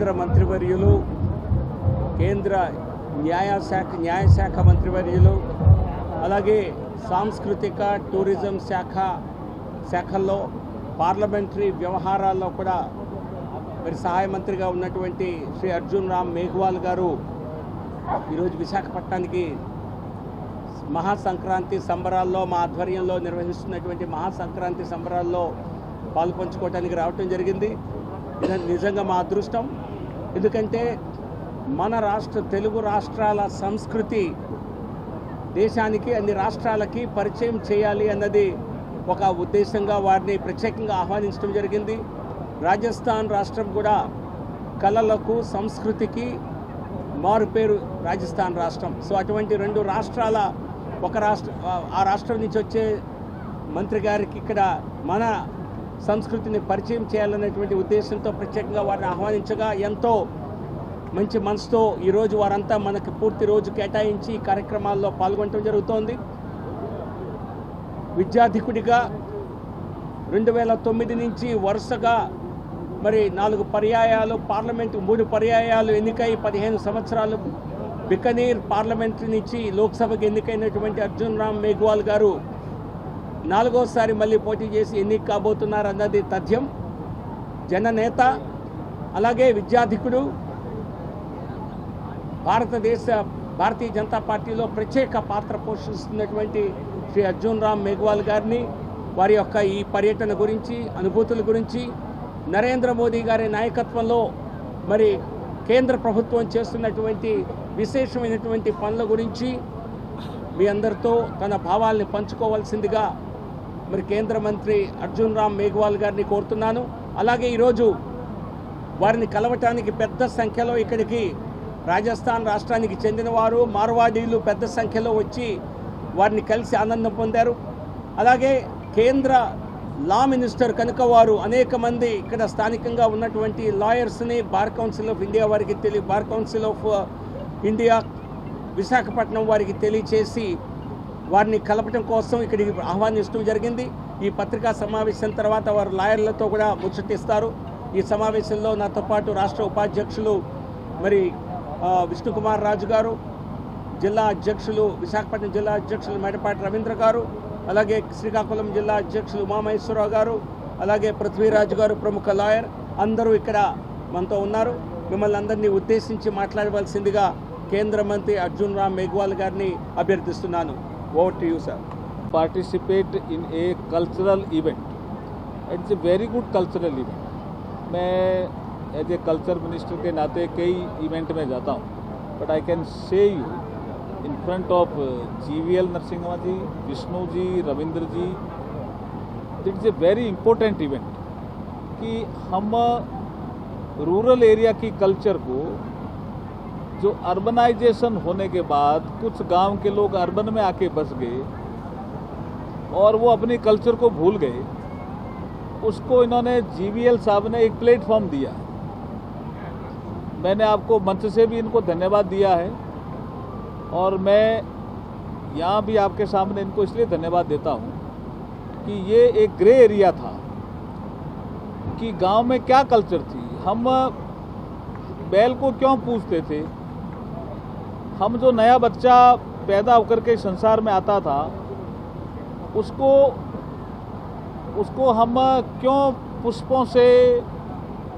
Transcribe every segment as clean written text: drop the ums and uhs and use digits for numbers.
కేంద్ర మంత్రివర్యులు, కేంద్ర న్యాయశాఖ మంత్రివర్యులు, అలాగే సాంస్కృతిక టూరిజం శాఖల్లో పార్లమెంటరీ వ్యవహారాల్లో కూడా మరి సహాయ మంత్రిగా ఉన్నటువంటి శ్రీ అర్జున్ రామ్ మేఘ్వాల్ గారు ఈరోజు విశాఖపట్నానికి మహాసంక్రాంతి సంబరాల్లో మా ఆధ్వర్యంలో నిర్వహిస్తున్నటువంటి మహాసంక్రాంతి సంబరాల్లో పాల్పంచుకోవడానికి రావటం జరిగింది. ఇది నిజంగా మా అదృష్టం. ఎందుకంటే మన తెలుగు రాష్ట్రాల సంస్కృతి దేశానికి, అన్ని రాష్ట్రాలకి పరిచయం చేయాలి అన్నది ఒక ఉద్దేశంగా వారిని ప్రత్యేకంగా ఆహ్వానించడం జరిగింది. రాజస్థాన్ రాష్ట్రం కూడా కళలకు, సంస్కృతికి మారుపేరు రాజస్థాన్ రాష్ట్రం. సో అటువంటి రెండు రాష్ట్రాల ఆ రాష్ట్రం నుంచి వచ్చే మంత్రి గారికి ఇక్కడ మన సంస్కృతిని పరిచయం చేయాలనేటువంటి ఉద్దేశంతో ప్రత్యేకంగా వారిని ఆహ్వానించగా ఎంతో మంచి మనసుతో ఈరోజు వారంతా మనకు పూర్తి రోజు కేటాయించి కార్యక్రమాల్లో పాల్గొనడం జరుగుతోంది. విద్యాధికుడిగా 2009 నుంచి వరుసగా మరి 4 పర్యాయాలు పార్లమెంటు, 3 పర్యాయాలు ఎన్నికై 15 సంవత్సరాలు బికనీర్ పార్లమెంటు నుంచి లోక్సభకు ఎన్నికైనటువంటి అర్జున్ రామ్ మేఘ్వాల్ గారు 4వసారి మళ్ళీ పోటీ చేసి ఎన్నిక కాబోతున్నారు అన్నది తథ్యం. జననేత, అలాగే విద్యాధికుడు, భారతీయ జనతా పార్టీలో ప్రత్యేక పాత్ర పోషిస్తున్నటువంటి శ్రీ అర్జున్ రామ్ మేఘ్వాల్ గారిని వారి యొక్క ఈ పర్యటన గురించి, అనుభూతుల గురించి, నరేంద్ర మోదీ గారి నాయకత్వంలో మరి కేంద్ర ప్రభుత్వం చేస్తున్నటువంటి విశేషమైనటువంటి పనుల గురించి మీ అందరితో తన భావాల్ని పంచుకోవాల్సిందిగా మరి కేంద్ర మంత్రి అర్జున్ రామ్ మేఘ్వాల్ గారిని కోరుతున్నాను. అలాగే ఈరోజు వారిని కలవటానికి పెద్ద సంఖ్యలో ఇక్కడికి రాజస్థాన్ రాష్ట్రానికి చెందినవారు, మార్వాడీలు పెద్ద సంఖ్యలో వచ్చి వారిని కలిసి ఆనందం పొందారు. అలాగే కేంద్ర లా మినిస్టర్ కనుక వారు అనేక మంది ఇక్కడ స్థానికంగా ఉన్నటువంటి లాయర్స్ని bar council of India Visakhapatnam వారికి తెలియచేసి వారిని కలపటం కోసం ఇక్కడికి ఆహ్వానించడం జరిగింది. ఈ పత్రికా సమావేశం తర్వాత వారు లాయర్లతో కూడా ముచ్చటిస్తారు. ఈ సమావేశంలో నాతో పాటు రాష్ట్ర ఉపాధ్యక్షులు మరి విష్ణుకుమార్ రాజు గారు, విశాఖపట్నం జిల్లా అధ్యక్షులు మేడపాటి రవీంద్ర గారు, అలాగే శ్రీకాకుళం జిల్లా అధ్యక్షులు ఉమామహేశ్వరరావు గారు, అలాగే పృథ్వీరాజు గారు, ప్రముఖ లాయర్, అందరూ ఇక్కడ మనతో ఉన్నారు. మిమ్మల్ని అందరినీ ఉద్దేశించి మాట్లాడవలసిందిగా కేంద్ర మంత్రి అర్జున్ రామ్ మేఘ్వాల్ గారిని అభ్యర్థిస్తున్నాను. Over to you sir. Participate in a cultural event. It's a very good cultural event. मैं एज ए कल्चर मिनिस्टर के नाते कई इवेंट में जाता हूँ, but I can say you in front of GVL Narasimha ji, Vishnu ji, Ravindra ji, it's a very important event कि हम rural area की कल्चर को, जो अर्बनाइजेशन होने के बाद कुछ गांव के लोग अर्बन में आके बस गए और वो अपनी कल्चर को भूल गए, उसको इन्होंने GVL साहब ने एक प्लेटफॉर्म दिया. मैंने आपको मंच से भी इनको धन्यवाद दिया है और मैं यहाँ भी आपके सामने इनको इसलिए धन्यवाद देता हूँ कि ये एक ग्रे एरिया था कि गांव में क्या कल्चर थी. हम बैल को क्यों पूजते थे, हम जो नया बच्चा पैदा होकर के संसार में आता था उसको हम क्यों पुष्पों से,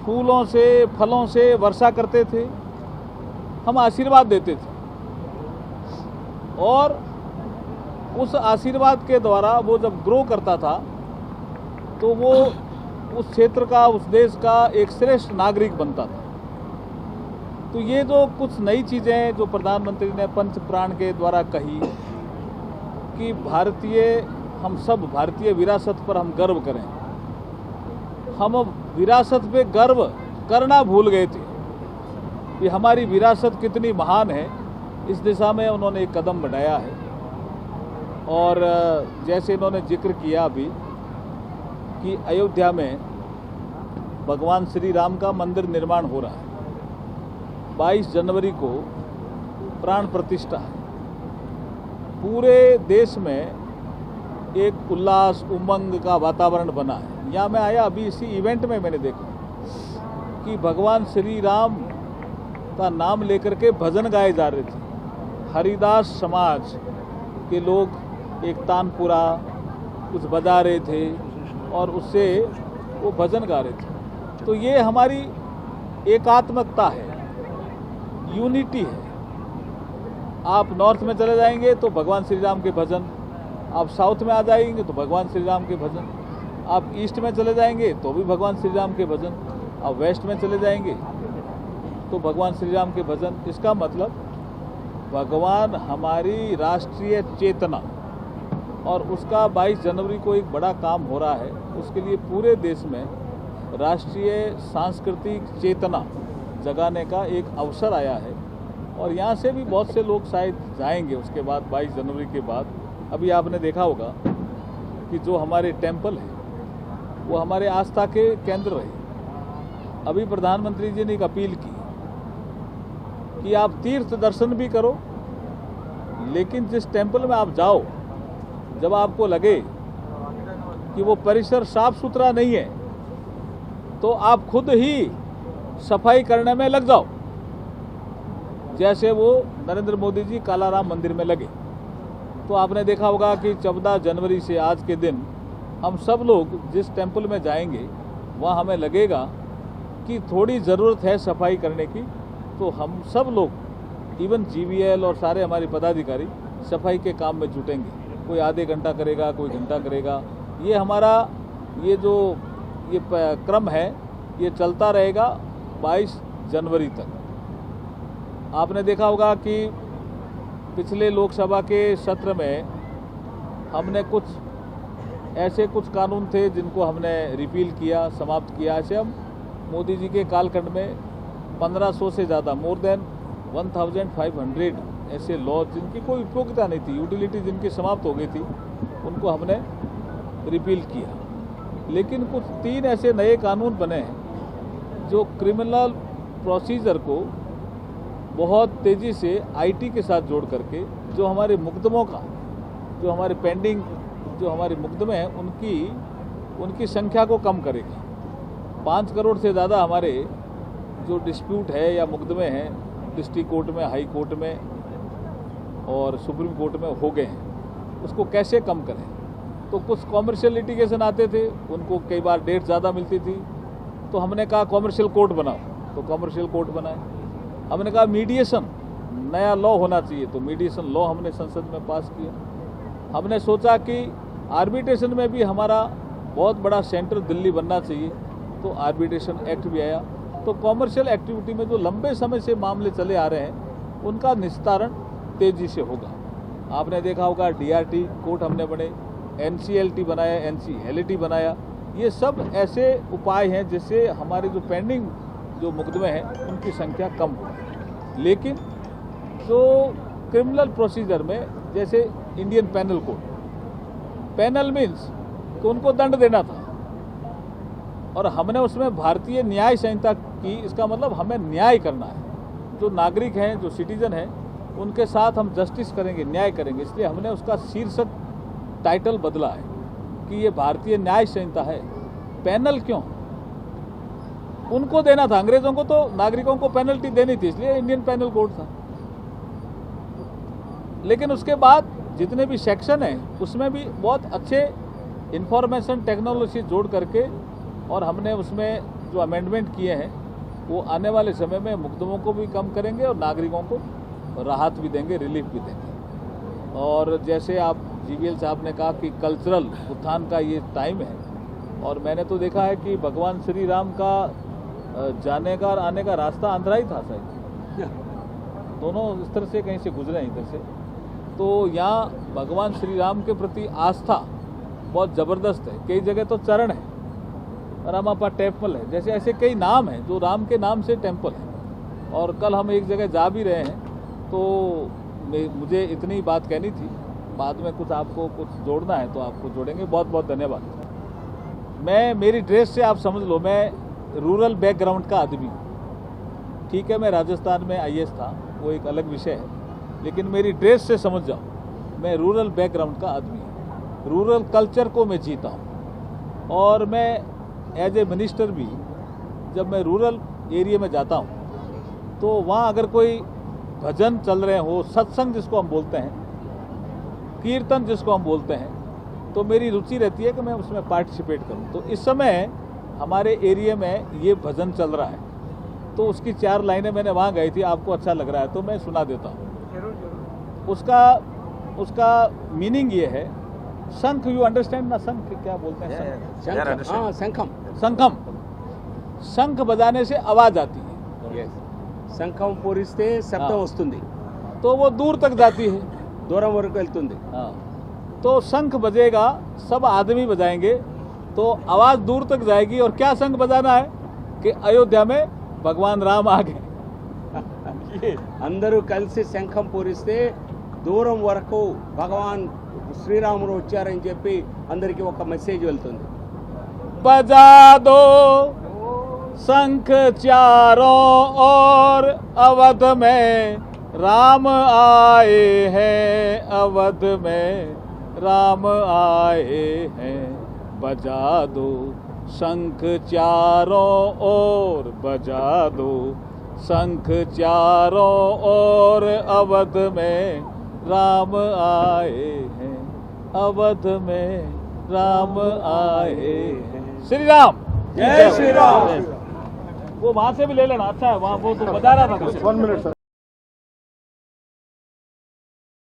फूलों से, फलों से वर्षा करते थे, हम आशीर्वाद देते थे और उस आशीर्वाद के द्वारा वो जब ग्रो करता था तो वो उस क्षेत्र का, उस देश का एक श्रेष्ठ नागरिक बनता था. तो ये जो कुछ नई चीज़ें जो प्रधानमंत्री ने पंच प्राण के द्वारा कही कि हम सब भारतीय विरासत पर हम गर्व करें, हम विरासत पे गर्व करना भूल गए थे कि हमारी विरासत कितनी महान है. इस दिशा में उन्होंने एक कदम बढ़ाया है और जैसे इन्होंने जिक्र किया अभी कि अयोध्या में भगवान श्री राम का मंदिर निर्माण हो रहा है. 22 जनवरी को प्राण प्रतिष्ठा है. पूरे देश में एक उल्लास, उमंग का वातावरण बना है. यहाँ मैं आया, अभी इसी इवेंट में मैंने देखा कि भगवान श्री राम का नाम लेकर के भजन गाए जा रहे थे। हरिदास समाज के लोग एक तानपुरा कुछ बजा रहे थे और उससे वो भजन गा रहे थे। तो ये हमारी एकात्मकता है, यूनिटी है। आप नॉर्थ में चले जाएंगे तो भगवान श्री राम के भजन, आप साउथ में आ जाएंगे तो भगवान श्री राम के भजन, आप ईस्ट में चले जाएंगे तो भी भगवान श्री राम के भजन, आप वेस्ट में चले जाएंगे तो भगवान श्री राम के भजन। इसका मतलब भगवान हमारी राष्ट्रीय चेतना, और उसका 22 जनवरी को एक बड़ा काम हो रहा है। उसके लिए पूरे देश में राष्ट्रीय सांस्कृतिक चेतना जगाने का एक अवसर आया है और यहाँ से भी बहुत से लोग शायद जाएंगे उसके बाद 22 जनवरी के बाद। अभी आपने देखा होगा कि जो हमारे टेम्पल है वो हमारे आस्था के केंद्र रहे। अभी प्रधानमंत्री जी ने एक अपील की कि आप तीर्थ दर्शन भी करो, लेकिन जिस टेम्पल में आप जाओ, जब आपको लगे कि वो परिसर साफ सुथरा नहीं है तो आप खुद ही सफाई करने में लग जाओ, जैसे वो नरेंद्र मोदी जी कालाराम मंदिर में लगे। तो आपने देखा होगा कि 14 जनवरी से आज के दिन हम सब लोग जिस टेम्पल में जाएंगे वहाँ हमें लगेगा कि थोड़ी ज़रूरत है सफाई करने की, तो हम सब लोग इवन जीवीएल और सारे हमारे पदाधिकारी सफाई के काम में जुटेंगे। कोई आधे घंटा करेगा, कोई घंटा करेगा। ये हमारा ये जो ये क्रम है ये चलता रहेगा 22 जनवरी तक। आपने देखा होगा कि पिछले लोकसभा के सत्र में हमने ऐसे कुछ कानून थे जिनको हमने रिपील किया, समाप्त किया। ऐसे हम मोदी जी के कालखंड में 1500 से ज़्यादा, मोर देन 1500 ऐसे लॉ जिनकी कोई उपयोगिता नहीं थी, यूटिलिटी जिनकी समाप्त हो गई थी, उनको हमने रिपील किया। लेकिन कुछ 3 ऐसे नए कानून बने हैं जो क्रिमिनल प्रोसीजर को बहुत तेज़ी से आईटी के साथ जोड़ करके जो हमारे मुकदमों का, जो हमारे पेंडिंग जो हमारे मुकदमे हैं उनकी संख्या को कम करेगा। 5 करोड़ से ज़्यादा हमारे जो डिस्प्यूट है या मुकदमे हैं डिस्ट्रिक्ट कोर्ट में, हाई कोर्ट में और सुप्रीम कोर्ट में हो गए हैं, उसको कैसे कम करें। तो कुछ कॉमर्शियल लिटिगेशन आते थे, उनको कई बार डेट ज़्यादा मिलती थी, तो हमने कहा कॉमर्शियल कोर्ट बनाओ, तो कॉमर्शियल कोर्ट बनाए। हमने कहा मीडिएशन नया लॉ होना चाहिए, तो मीडिएशन लॉ हमने संसद में पास किया। हमने सोचा कि आर्बिट्रेशन में भी हमारा बहुत बड़ा सेंटर दिल्ली बनना चाहिए, तो आर्बिट्रेशन एक्ट भी आया। तो कॉमर्शियल एक्टिविटी में जो लंबे समय से मामले चले आ रहे हैं उनका निस्तारण तेज़ी से होगा। आपने देखा होगा डीआरटी कोर्ट हमने बने, एनसीएलटी बनाया, एनसीएलटी बनाया। ये सब ऐसे उपाय हैं जिससे हमारे जो पेंडिंग जो मुकदमे हैं उनकी संख्या कम हो। लेकिन जो क्रिमिनल प्रोसीजर में जैसे Indian panel code, panel means तो उनको दंड देना था और हमने उसमें भारतीय न्याय संहिता की। इसका मतलब हमें न्याय करना है, जो नागरिक हैं, जो सिटीजन हैं, उनके साथ हम जस्टिस करेंगे, न्याय करेंगे। इसलिए हमने उसका शीर्षक टाइटल बदला है कि ये भारतीय न्याय संहिता है। पैनल क्यों? उनको देना था, अंग्रेजों को तो नागरिकों को पेनल्टी देनी थी, इसलिए इंडियन पैनल कोड था। लेकिन उसके बाद जितने भी सेक्शन हैं उसमें भी बहुत अच्छे इंफॉर्मेशन टेक्नोलॉजी जोड़ करके और हमने उसमें जो अमेंडमेंट किए हैं वो आने वाले समय में मुकदमों को भी कम करेंगे और नागरिकों को राहत भी देंगे, रिलीफ भी देंगे। और जैसे आप जीवीएल साहब ने कहा कि कल्चरल उत्थान का ये टाइम है, और मैंने तो देखा है कि भगवान श्री राम का जाने का और आने का रास्ता आंध्रा ही था शायद, दोनों इस तरह से कहीं से गुजरे हैं इधर से। तो यहाँ भगवान श्री राम के प्रति आस्था बहुत ज़बरदस्त है। कई जगह तो चरण है, रामापा टेम्पल है, जैसे ऐसे कई नाम हैं जो राम के नाम से टेम्पल है। और कल हम एक जगह जा भी रहे हैं, तो मुझे इतनी बात कहनी थी, बाद में कुछ आपको कुछ जोड़ना है तो आपको जोड़ेंगे। बहुत बहुत धन्यवाद। मैं, मेरी ड्रेस से आप समझ लो मैं रूरल बैकग्राउंड का आदमी हूँ। ठीक है, मैं राजस्थान में आईएएस था, वो एक अलग विषय है, लेकिन मेरी ड्रेस से समझ जाओ मैं रूरल बैकग्राउंड का आदमी हूँ। रूरल कल्चर को मैं जीता हूँ और मैं एज ए मिनिस्टर भी, जब मैं रूरल एरिया में जाता हूँ तो वहाँ अगर कोई भजन चल रहे हो, सत्संग जिसको हम बोलते हैं, कीर्तन जिसको हम बोलते हैं, तो मेरी रुचि रहती है कि मैं उसमें पार्टिसिपेट करूं। तो इस समय हमारे एरिया में ये भजन चल रहा है, तो उसकी 4 लाइनें मैंने वहाँ गई थी, आपको अच्छा लग रहा है तो मैं सुना देता हूँ। उसका मीनिंग ये है, शंख, यू अंडरस्टैंड ना, शंख क्या बोलते हैं? शंखम। शंखम, शंख बजाने से आवाज आती है, శంఖం పూరిస్తే శబ్దం వస్తుంది, तो वो दूर तक जाती है। దూరం వరకు వెళ్తుంది। हाँ, तो शंख बजेगा, सब आदमी बजाएंगे तो आवाज दूर तक जाएगी। और क्या शंख बजाना है कि अयोध्या में भगवान राम आ गए। అందరూ కలిసి శంఖం పూరిస్తే దూరం వరకు భగవాన్ శ్రీరాముడు వచ్చారని చెప్పి అందరికీ ఒక మెసేజ్ వెళ్తుంది। बजा दो शंख चारों ओर, अवध में राम आए हैं, अवध में राम आए हैं। बजा दो शंख चारों ओर, बजा दो शंख चारों ओर, अवध में राम आए हैं, अवध में राम आए हैं। श्री राम, जय श्री राम। वो वहां से भी ले लेना, अच्छा है, वहां वो तो बजा रहा था। 1 minute, sir.